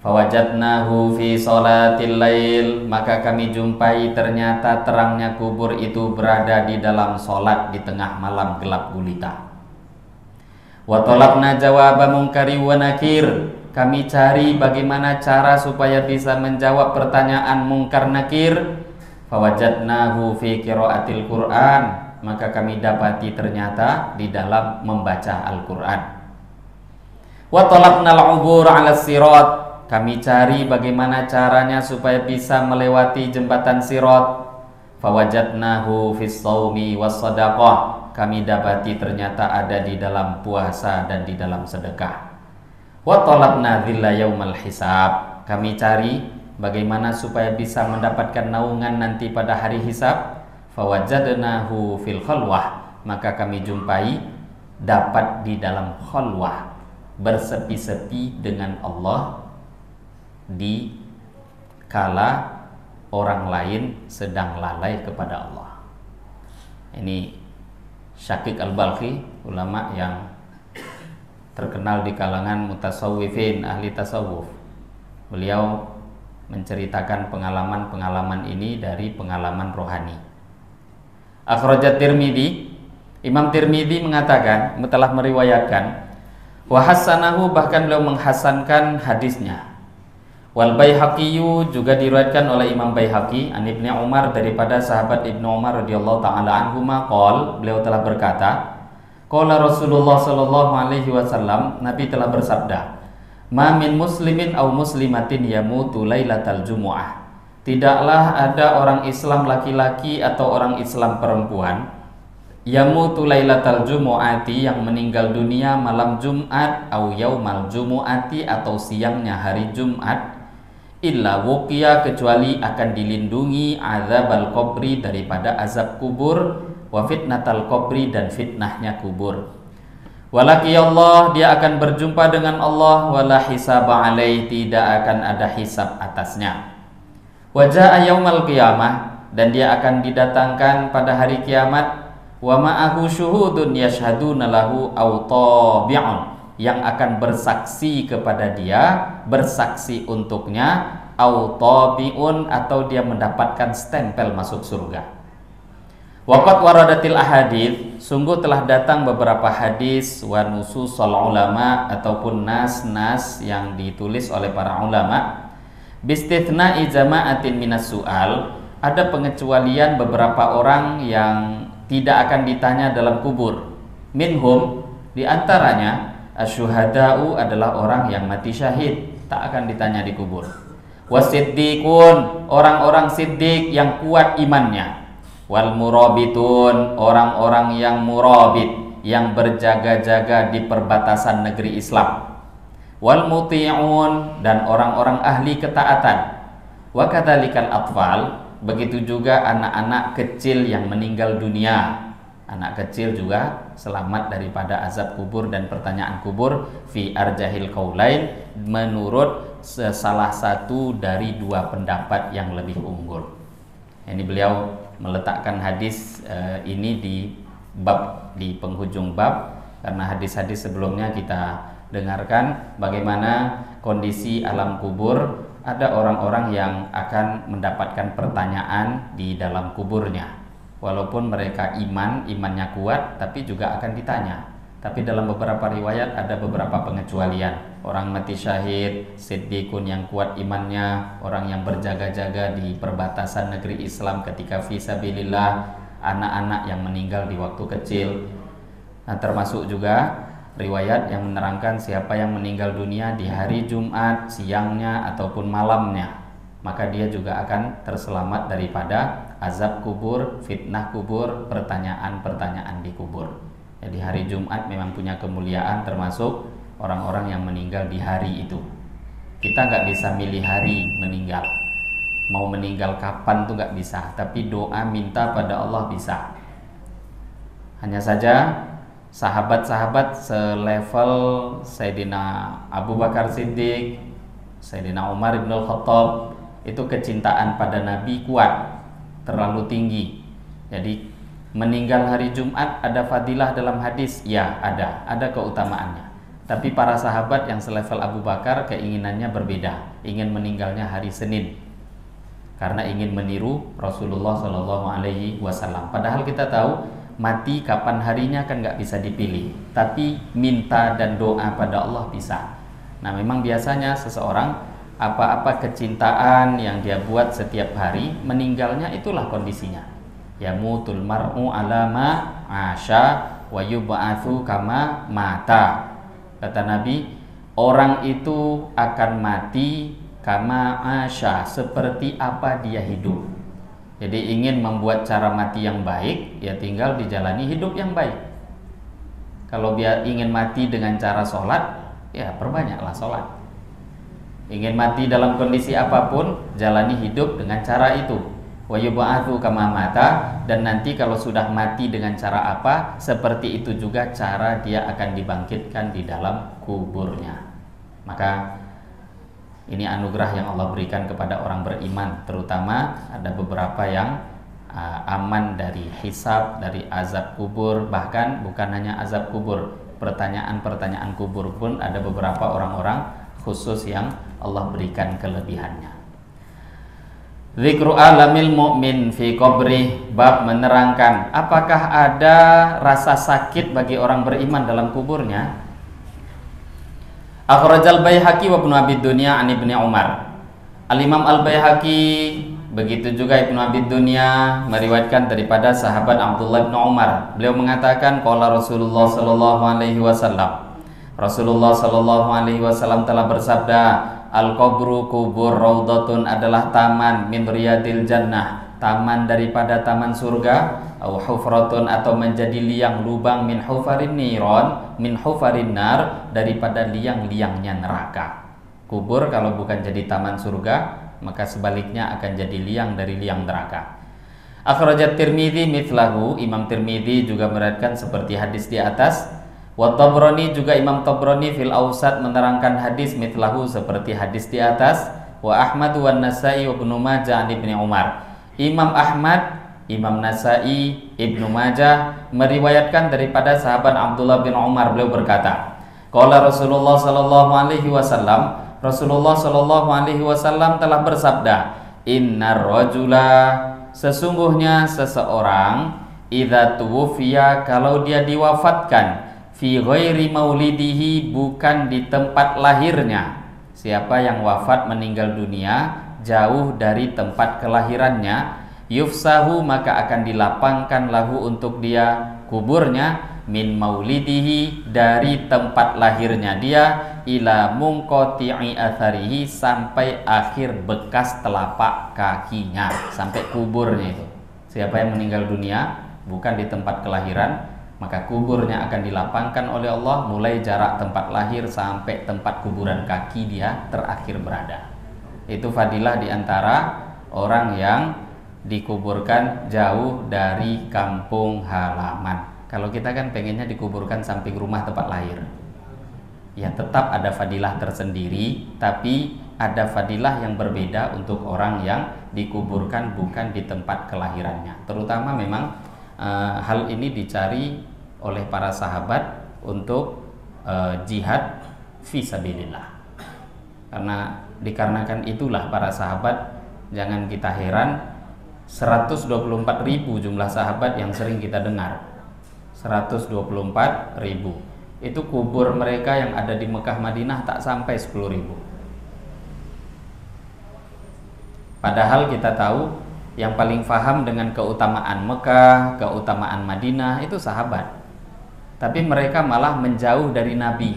Fawajadnahu fi sholatil lail, maka kami jumpai ternyata terangnya kubur itu berada di dalam solat di tengah malam gelap gulita. Wa talabna jawaba munkari wa nakir, kami cari bagaimana cara supaya bisa menjawab pertanyaan mungkar nakir. Fawajadnahu fi qiraatil Qur'an, maka kami dapati ternyata di dalam membaca Al-Qur'an. Wa talabna al-'ubur 'ala sirat, kami cari bagaimana caranya supaya bisa melewati jembatan sirat. Fawajadnahu fis shaumi was shadaqah, kami dapati ternyata ada di dalam puasa dan di dalam sedekah. Wa talabna dhilla yaumal hisab, kami cari bagaimana supaya bisa mendapatkan naungan nanti pada hari hisab. Fawajadnahu fil khalwah, maka kami jumpai dapat di dalam khalwah, bersepi-sepi dengan Allah di kala orang lain sedang lalai kepada Allah. Ini Syaqiq al-Balkhi, ulama yang terkenal di kalangan mutasawwifin, ahli tasawuf. Beliau menceritakan pengalaman-pengalaman ini dari pengalaman rohani. Akhrajat Tirmidzi, Imam Tirmidzi mengatakan, telah meriwayatkan, wa hasanahu, bahkan beliau menghasankan hadisnya. Wal Baihaqi juga diriwayatkan oleh Imam Baihaqi an Ibnu Umar, daripada sahabat Ibnu Umar radhiyallahu taala anhuma, qol, beliau telah berkata, qala Rasulullah sallallahu alaihi wasallam, Nabi telah bersabda, ma min muslimin aw muslimatin yamutu lailatal jumu'ah, tidaklah ada orang Islam laki-laki atau orang Islam perempuan, yamutu lailatal jumu'ati, yang meninggal dunia malam Jumat, au yaumal jumu'ati, atau siangnya hari Jumat, illa wuqiya, kecuali akan dilindungi azabal qabri, daripada azab kubur, wa fitnatal qabri, dan fitnahnya kubur. Walaqiyallah, dia akan berjumpa dengan Allah, wala hisaba alaih, tidak akan ada hisab atasnya. Wajah yaumal qiyamah, dan dia akan didatangkan pada hari kiamat, wa ma'ahu syuhudun yashhaduna lahu aw tabi'un, yang akan bersaksi kepada dia, bersaksi untuknya, aw tabi'un, atau dia mendapatkan stempel masuk surga. Waqat waradatil ahadits, sungguh telah datang beberapa hadis, wa nususul ulama, ataupun nas-nas yang ditulis oleh para ulama, bistithna'i jama'atin minas su'al, ada pengecualian beberapa orang yang tidak akan ditanya dalam kubur. Minhum, diantaranya asyuhada'u, adalah orang yang mati syahid, tak akan ditanya di kubur. Wasiddiqun, orang-orang siddiq yang kuat imannya. Wal murabitun, orang-orang yang murabit, yang berjaga-jaga di perbatasan negeri Islam. Wal muti'un, dan orang-orang ahli ketaatan. Wa kadzalikal atfal, begitu juga anak-anak kecil yang meninggal dunia. Anak kecil juga selamat daripada azab kubur dan pertanyaan kubur, fi arjahil qaulain, menurut salah satu dari dua pendapat yang lebih unggul. Ini beliau meletakkan hadis ini di bab, di penghujung bab, karena hadis-hadis sebelumnya kita dengarkan bagaimana kondisi alam kubur. Ada orang-orang yang akan mendapatkan pertanyaan di dalam kuburnya, walaupun mereka imannya kuat, tapi juga akan ditanya. Tapi dalam beberapa riwayat ada beberapa pengecualian. Orang mati syahid, siddiqun yang kuat imannya, orang yang berjaga-jaga di perbatasan negeri Islam ketika fisabilillah, anak-anak yang meninggal di waktu kecil. Nah, termasuk juga riwayat yang menerangkan siapa yang meninggal dunia di hari Jumat, siangnya ataupun malamnya, maka dia juga akan terselamat daripada azab kubur, fitnah kubur, pertanyaan-pertanyaan di kubur. Jadi hari Jumat memang punya kemuliaan, termasuk orang-orang yang meninggal di hari itu. Kita nggak bisa milih hari meninggal, mau meninggal kapan tuh nggak bisa, tapi doa minta pada Allah bisa. Hanya saja sahabat-sahabat selevel Sayyidina Abu Bakar Siddiq, Sayyidina Umar ibn al-Khattab, itu kecintaan pada Nabi kuat, terlalu tinggi. Jadi meninggal hari Jumat ada fadilah dalam hadis? Ya, ada keutamaannya. Tapi para sahabat yang selevel Abu Bakar keinginannya berbeda, ingin meninggalnya hari Senin, karena ingin meniru Rasulullah SAW. Padahal kita tahu mati kapan harinya kan nggak bisa dipilih, tapi minta dan doa pada Allah bisa. Nah, memang biasanya seseorang apa-apa kecintaan yang dia buat setiap hari, meninggalnya itulah kondisinya. Yamutul mar'u ala ma asya wa yub'atsu kama mata. Kata Nabi, orang itu akan mati kama asya, seperti apa dia hidup. Jadi ingin membuat cara mati yang baik, ya tinggal dijalani hidup yang baik. Kalau dia ingin mati dengan cara sholat, ya perbanyaklah sholat. Ingin mati dalam kondisi apapun, jalani hidup dengan cara itu. Wa yub'atsu kama mata, dan nanti kalau sudah mati dengan cara apa, seperti itu juga cara dia akan dibangkitkan di dalam kuburnya. Maka ini anugerah yang Allah berikan kepada orang beriman, terutama ada beberapa yang aman dari hisab, dari azab kubur. Bahkan bukan hanya azab kubur, pertanyaan-pertanyaan kubur pun ada beberapa orang-orang khusus yang Allah berikan kelebihannya. Dzikru alamil mu'min fi qabrih, bab menerangkan apakah ada rasa sakit bagi orang beriman dalam kuburnya. Akhrajal Baihaqi wa Ibnu Abi Dunya an Ibnu Umar. Al-Imam Al-Baihaqi begitu juga Ibnu Abi Dunya meriwayatkan daripada sahabat Abdullah bin Umar. Beliau mengatakan qala Rasulullah sallallahu alaihi wasallam. Rasulullah sallallahu alaihi wasallam telah bersabda, al-qabru, kubur, raudhatun adalah taman min riyadil jannah, taman daripada taman surga, au hufratun atau menjadi liang lubang min hufarin niron, min hufarin nar, daripada liang-liangnya neraka. Kubur kalau bukan jadi taman surga, maka sebaliknya akan jadi liang dari liang neraka. Akhrajat Tirmidzi mithlahu, Imam Tirmidzi juga meriwayatkan seperti hadis di atas. Wa Tabrani, juga Imam Tabrani fil Awsat menerangkan hadis mithlahu seperti hadis di atas. Wa Ahmad wa Nasa'i wa Ibnu Majah an Ibnu Umar. Imam Ahmad, Imam Nasa'i, Ibnu Majah meriwayatkan daripada sahabat Abdullah bin Umar, beliau berkata, qala Rasulullah sallallahu alaihi wasallam, Rasulullah sallallahu alaihi wasallam telah bersabda, innar rajula, sesungguhnya seseorang, idza tuwfiya, kalau dia diwafatkan, fi ghairi maulidihi, bukan di tempat lahirnya. Siapa yang wafat meninggal dunia jauh dari tempat kelahirannya, yufsahu, maka akan dilapangkan lahu untuk dia kuburnya, min maulidihi, dari tempat lahirnya dia, ila munqati'i atharihi, sampai akhir bekas telapak kakinya, sampai kuburnya itu. Siapa yang meninggal dunia bukan di tempat kelahiran, maka kuburnya akan dilapangkan oleh Allah mulai jarak tempat lahir sampai tempat kuburan kaki dia terakhir berada. Itu fadilah diantara orang yang dikuburkan jauh dari kampung halaman. Kalau kita kan pengennya dikuburkan samping rumah tempat lahir, ya tetap ada fadilah tersendiri, tapi ada fadilah yang berbeda untuk orang yang dikuburkan bukan di tempat kelahirannya. Terutama memang hal ini dicari oleh para sahabat untuk jihad fisabilillah. Dikarenakan itulah para sahabat, jangan kita heran 124.000 jumlah sahabat yang sering kita dengar. 124.000. Itu kubur mereka yang ada di Mekah Madinah tak sampai 10.000. Padahal kita tahu yang paling faham dengan keutamaan Mekah, keutamaan Madinah itu sahabat. Tapi mereka malah menjauh dari Nabi.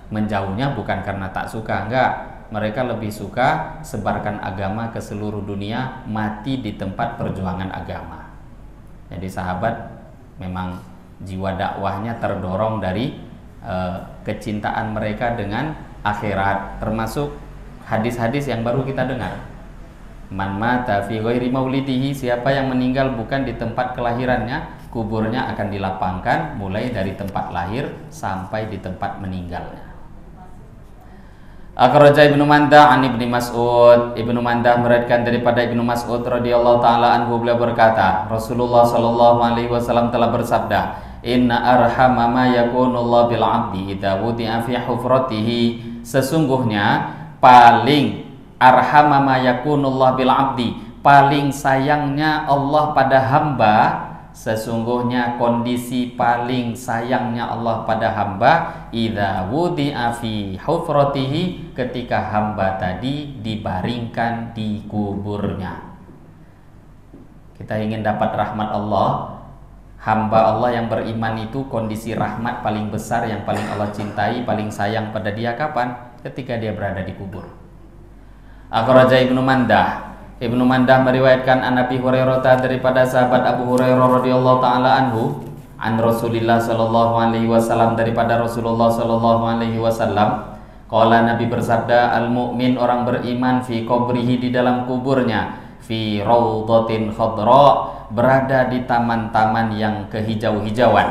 Menjauhnya bukan karena tak suka, enggak. Mereka lebih suka sebarkan agama ke seluruh dunia, mati di tempat perjuangan agama. Jadi sahabat memang jiwa dakwahnya terdorong dari kecintaan mereka dengan akhirat. Termasuk hadis-hadis yang baru kita dengar. Man mata fi ghairi maulidihi, siapa yang meninggal bukan di tempat kelahirannya, kuburnya akan dilapangkan mulai dari tempat lahir sampai di tempat meninggalnya. Akhraja Ibnu Mandah an Ibnu Mas'ud. Ibnu Mandah meriwayatkan daripada Ibnu Mas'ud radhiyallahu taala anhu, beliau berkata, Rasulullah sallallahu alaihi wasallam telah bersabda, inna arhama ma yakunullahu bil 'abdi idza wudi'a fi hufratihi, sesungguhnya paling arhama ma yakunullah bil 'abdi, paling sayangnya Allah pada hamba, sesungguhnya kondisi paling sayangnya Allah pada hamba, idza wudi'a fi hufratihi, ketika hamba tadi dibaringkan di kuburnya. Kita ingin dapat rahmat Allah, hamba Allah yang beriman itu kondisi rahmat paling besar yang paling Allah cintai, paling sayang pada dia kapan? Ketika dia berada di kubur. Akhraja Ibnu Mandah. Ibnu Mandah meriwayatkan an Abi Hurairah daripada sahabat Abu Hurairah radhiyallahu taala anhu, an Rasulillah sallallahu alaihi wasallam, daripada Rasulullah sallallahu alaihi wasallam, qala, Nabi bersabda, al mukmin, orang beriman, fi qabrihi, di dalam kuburnya, fi raudhatin khadra, berada di taman-taman yang kehijau-hijauan,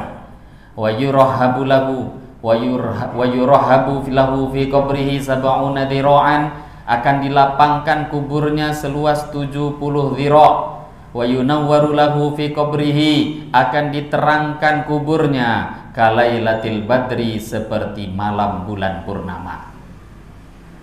wa yurahabu lahu wa yurahabu lahu fi qabrihi sab'una dira'an, akan dilapangkan kuburnya seluas 70 dhira', wa yunawwaru lahu fi qabrihi, akan diterangkan kuburnya kalailatil badri, seperti malam bulan purnama.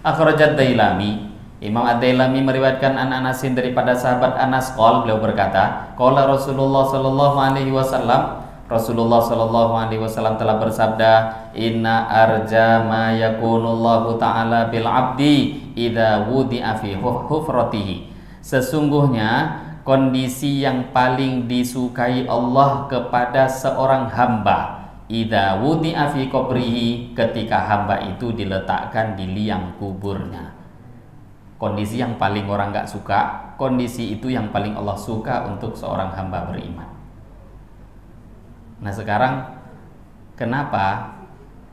Akhrajat Dailami. Imam Ad-Dailami meriwayatkan an Anasin daripada sahabat Anas beliau berkata, qala Rasulullah sallallahu alaihi wasallam, Rasulullah sallallahu alaihi wasallam telah bersabda, inna arja ma yakunullahu ta'ala bil abdi idza wudi'a fi hufratihi. Sesungguhnya kondisi yang paling disukai Allah kepada seorang hamba, idza wudi'a fi qabrihi, ketika hamba itu diletakkan di liang kuburnya. Kondisi yang paling orang gak suka, kondisi itu yang paling Allah suka untuk seorang hamba beriman. Nah sekarang kenapa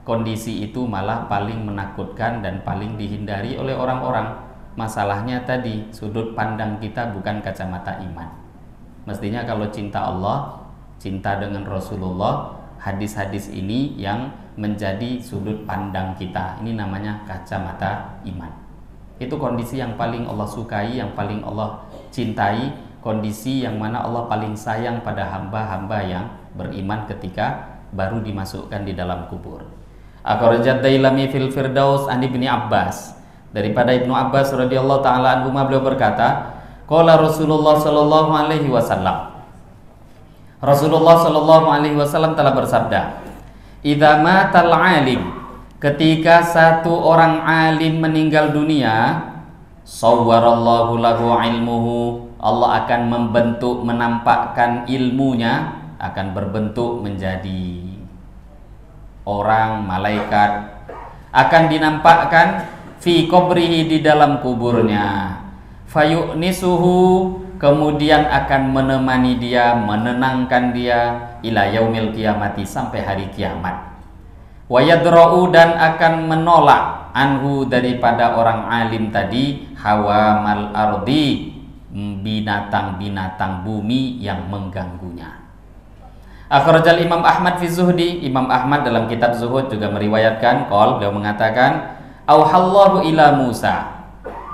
kondisi itu malah paling menakutkan dan paling dihindari oleh orang-orang? Masalahnya tadi, sudut pandang kita bukan kacamata iman. Mestinya kalau cinta Allah, cinta dengan Rasulullah, hadis-hadis ini yang menjadi sudut pandang kita. Ini namanya kacamata iman. Itu kondisi yang paling Allah sukai, yang paling Allah cintai, kondisi yang mana Allah paling sayang pada hamba-hamba yang beriman ketika baru dimasukkan di dalam kubur. Akhrajat Dailami fil Firdaus an Ibni Abbas, daripada Ibnu Abbas radhiyallahu taala anhu beliau berkata, qala Rasulullah sallallahu alaihi wasallam, Rasulullah sallallahu alaihi wasallam telah bersabda, idza matal alim, ketika satu orang alim meninggal dunia, sawwarallahu lahu ilmuhu, Allah akan membentuk, menampakkan ilmunya, akan berbentuk menjadi orang, malaikat, akan dinampakkan fi qabrihi, di dalam kuburnya, fayu'nisuhu, kemudian akan menemani dia, menenangkan dia, ila yaumil qiyamati, sampai hari kiamat. Wa yadra'u, dan akan menolak, anhu, daripada orang alim tadi, hawamal ardi, binatang-binatang bumi yang mengganggunya. Akhrajal Imam Ahmad fi Zuhdi, Imam Ahmad dalam kitab Zuhud juga meriwayatkan, beliau mengatakan, auhallahu ila Musa,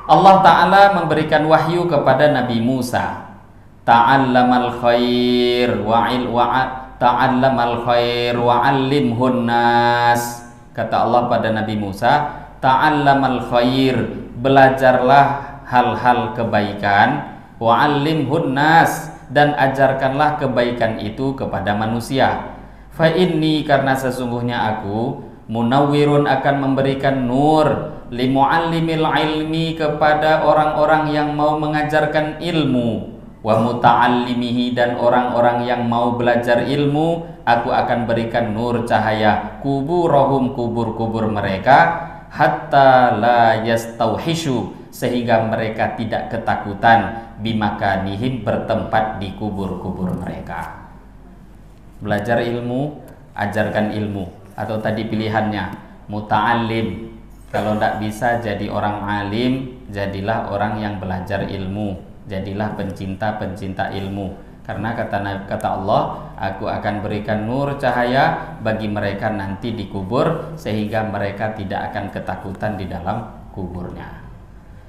Allah Ta'ala memberikan wahyu kepada Nabi Musa, ta'allamal khair ta'allamal khair wa'allimhun nas. Kata Allah pada Nabi Musa, ta'allamal khair, belajarlah hal-hal kebaikan, wa'allimhun nas, dan ajarkanlah kebaikan itu kepada manusia. Fa inni, karena sesungguhnya aku, munawwirun, akan memberikan nur, limuallimil ilmi, kepada orang-orang yang mau mengajarkan ilmu, wa muta'allimihi, dan orang-orang yang mau belajar ilmu, aku akan berikan nur, cahaya, kuburahum, kubur-kubur mereka, hatta la yastauhishu, sehingga mereka tidak ketakutan, bimakanihim, bertempat di kubur-kubur mereka. Belajar ilmu, ajarkan ilmu, atau tadi pilihannya muta'allim. Kalau tidak bisa jadi orang alim, jadilah orang yang belajar ilmu, jadilah pencinta-pencinta ilmu. Karena kata Allah, aku akan berikan nur, cahaya, bagi mereka nanti di kubur, sehingga mereka tidak akan ketakutan di dalam kuburnya.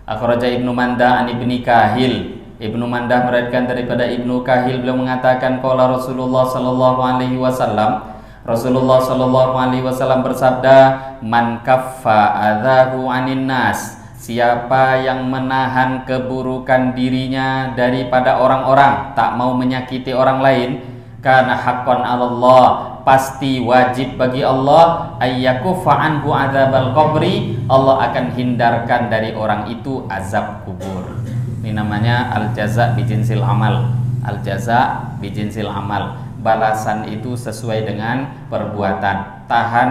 Akhraja Ibnu Mandah an Ibni Kahil, Ibnu Mandah meriwayatkan daripada Ibnu Kahil, beliau mengatakan, qala Rasulullah sallallahu alaihi wasallam, Rasulullah sallallahu alaihi wasallam bersabda, man kaffa adzahu anin nas, siapa yang menahan keburukan dirinya daripada orang-orang, tak mau menyakiti orang lain, kana haqqan 'alallah, pasti wajib bagi Allah, ayyakuffa anhu adzabal qabri, Allah akan hindarkan dari orang itu azab kubur. Ini namanya al-jaza bijinsil amal. Al-jaza bijinsil amal. Balasan itu sesuai dengan perbuatan. Tahan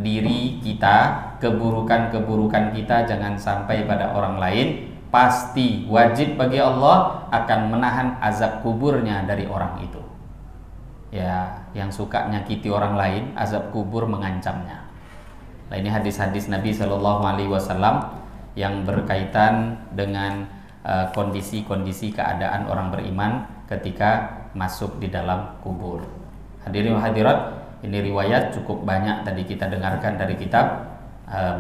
diri kita, keburukan-keburukan kita jangan sampai pada orang lain. Pasti wajib bagi Allah akan menahan azab kuburnya dari orang itu. Ya, yang suka nyakiti orang lain, azab kubur mengancamnya. Nah, ini hadis-hadis Nabi Shallallahu Alaihi Wasallam yang berkaitan dengan kondisi-kondisi keadaan orang beriman ketika masuk di dalam kubur. Hadirin hadirat, ini riwayat cukup banyak tadi kita dengarkan dari kitab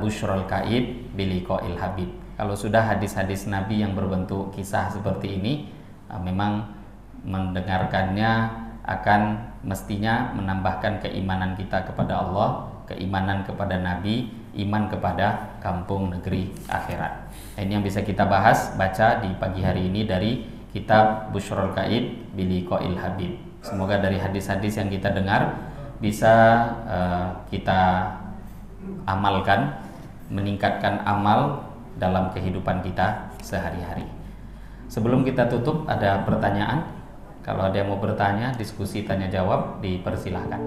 Bushrul Kaib Biliqa'il Habib. Kalau sudah hadis-hadis Nabi yang berbentuk kisah seperti ini, memang mendengarkannya akan mestinya menambahkan keimanan kita kepada Allah, keimanan kepada Nabi, iman kepada kampung negeri akhirat. Ini yang bisa kita bahas, baca di pagi hari ini dari kitab Busyrul Qaid Biliqa'il Habib. Semoga dari hadis-hadis yang kita dengar bisa kita amalkan, meningkatkan amal dalam kehidupan kita sehari-hari. Sebelum kita tutup, ada pertanyaan? Kalau ada yang mau bertanya, diskusi tanya jawab, dipersilahkan.